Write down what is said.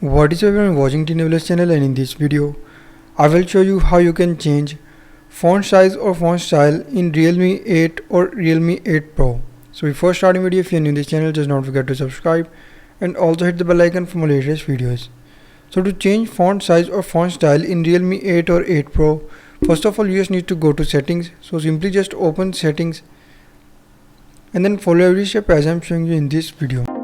What is everyone watching TNWS channel, and in this video I will show you how you can change font size or font style in Realme 8 or Realme 8 Pro. So before starting video, if you are new to this channel, just don't forget to subscribe and also hit the bell icon for more latest videos. So to change font size or font style in Realme 8 or 8 Pro, first of all you just need to go to settings. So simply just open settings and then follow every step as I am showing you in this video.